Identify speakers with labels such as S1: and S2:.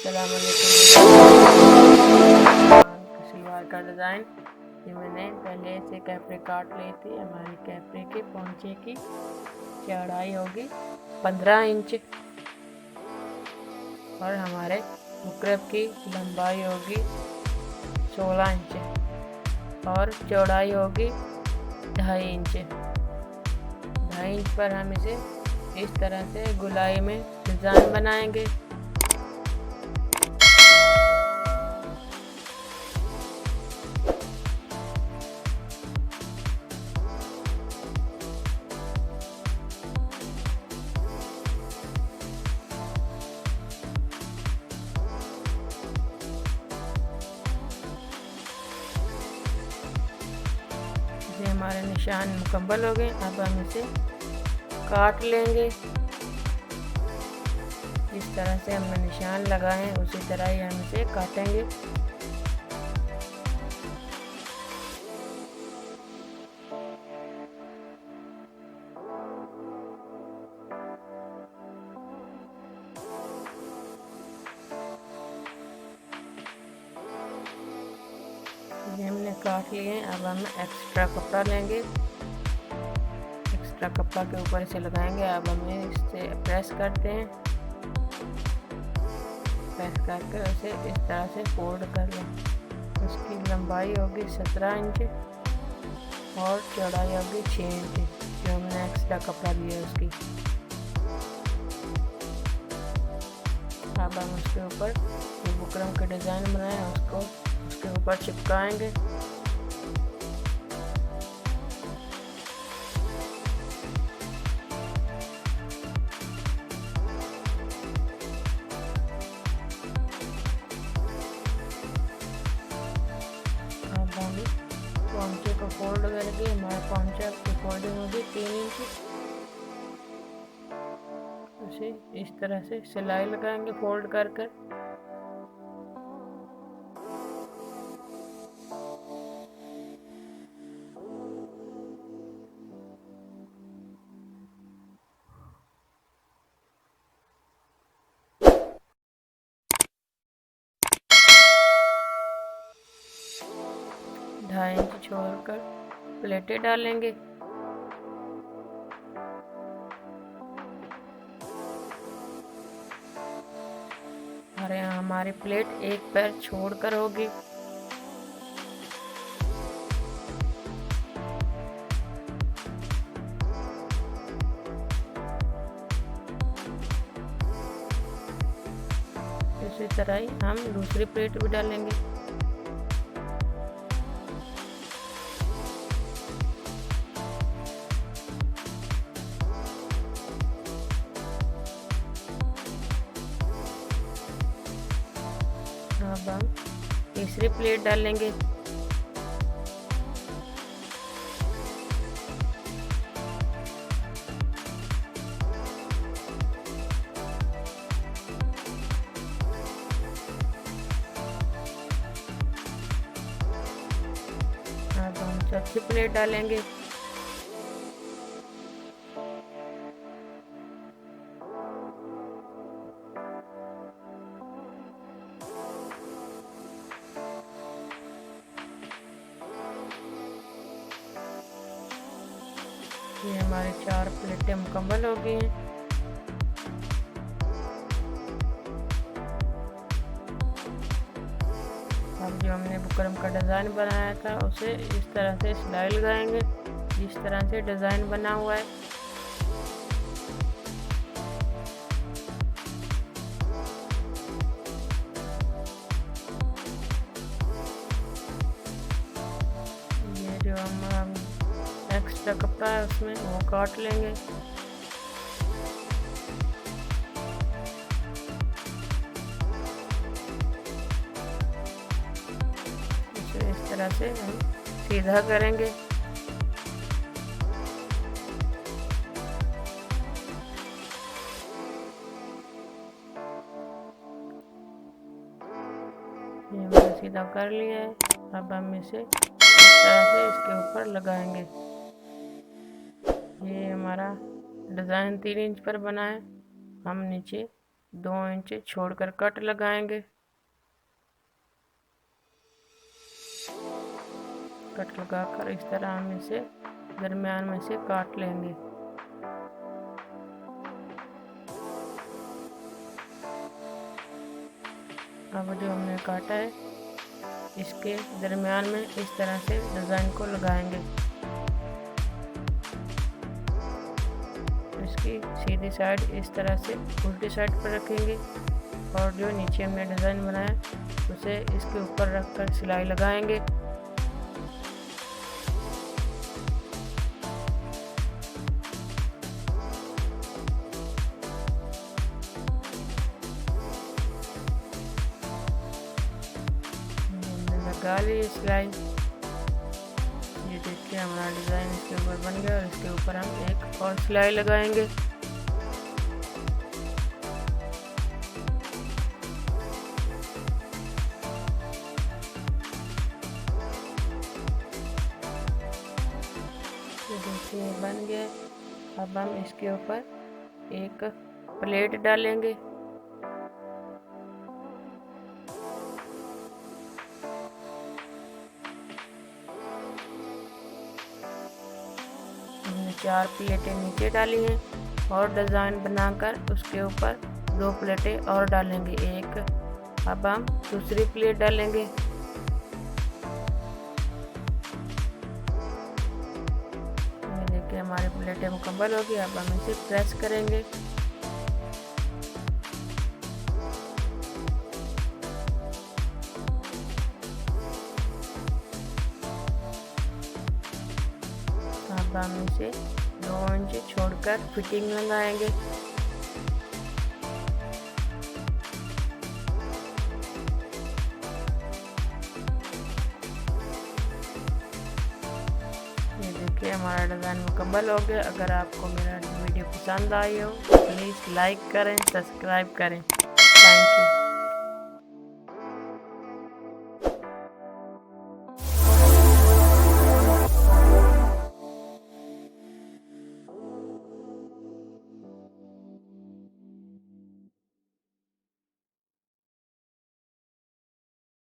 S1: अस्सलाम वालेकुम। सलवार का डिज़ाइन ये मैंने पहले से कैप्री काट ली थी। हमारी कैप्री के पोंचे की चौड़ाई होगी 15 इंच और हमारे मुकरब की लंबाई होगी 16 इंच और चौड़ाई होगी 2.5 इंच। 2.5 इंच पर हम इसे इस तरह से गुलाई में डिज़ाइन बनाएंगे। हमारे निशान मुकम्मल हो गए। अब हम इसे काट लेंगे। जिस तरह से हमने निशान लगाए हैं उसी तरह ही हम इसे काटेंगे। ये हमने काट लिए हैं। अब हम एक्स्ट्रा कपड़ा लेंगे, एक्स्ट्रा कपड़ा के ऊपर इसे लगाएंगे। अब हम इससे प्रेस करते हैं, प्रेस करके उसे इस तरह से फोल्ड कर लें। उसकी लंबाई होगी 17 इंच और चौड़ाई होगी 6 इंच, जो हमने एक्स्ट्रा कपड़ा लिया है उसकी। अब हम उसके ऊपर जो बुकरम का डिज़ाइन बनाए हैं उसको उसके ऊपर चिपकाएंगे। अब हम पोंचे को फोल्ड करके हमारा पोंचा की फोल्डिंग होगी 3 इंच। उसे इस तरह से सिलाई लगाएंगे फोल्ड कर कर। ढाई इंच छोड़कर प्लेटें डालेंगे। और यहाँ हमारी प्लेट एक पैर छोड़कर होगी। इसी तरह ही हम दूसरी प्लेट भी डालेंगे। अब हम तीसरी प्लेट डालेंगे। अब हम चौथी प्लेट डालेंगे। ये हमारी 4 प्लेटें मुकम्मल हो गई हैं। अब जो हमने बुकरम का डिज़ाइन बनाया था उसे इस तरह से सिलाई लगाएंगे जिस तरह से डिज़ाइन बना हुआ है। ये जो हम एक्स्ट्रा कपड़ा है उसमें वो काट लेंगे। इसे इस तरह से हम सीधा करेंगे। ये हमने सीधा कर लिया है। अब हम इसे इस तरह से इसके ऊपर लगाएंगे। ये हमारा डिज़ाइन 3 इंच पर बना है। हम नीचे 2 इंच छोड़कर कट लगाएंगे। कट लगाकर इस तरह हम इसे दरमियान में से काट लेंगे। अब जो हमने काटा है इसके दरमियान में इस तरह से डिज़ाइन को लगाएंगे। इसकी सीधी साइड इस तरह से उल्टी साइड पर रखेंगे और जो नीचे हमने डिज़ाइन बनाया उसे इसके ऊपर रखकर सिलाई लगाएंगे। लगा ली सिलाई। ये देखिए हमारा डिज़ाइन इसके ऊपर बन गया और इसके ऊपर हम एक और सिलाई लगाएंगे। ये देखिए बन गया। अब हम इसके ऊपर एक प्लेट डालेंगे। हमने 4 प्लेटें नीचे डाली हैं और डिज़ाइन बनाकर उसके ऊपर 2 प्लेटें और डालेंगे। अब हम दूसरी प्लेट डालेंगे। ये देखिए हमारी प्लेटें मुकम्मल होगी। अब हम इसे प्रेस करेंगे। अब हम इसे 2 इंच छोड़कर फिटिंग लगाएंगे। ये देखिए हमारा डिज़ाइन मुकम्मल हो गया। अगर आपको मेरा वीडियो पसंद आई हो तो प्लीज़ लाइक करें, सब्सक्राइब करें। Thank you.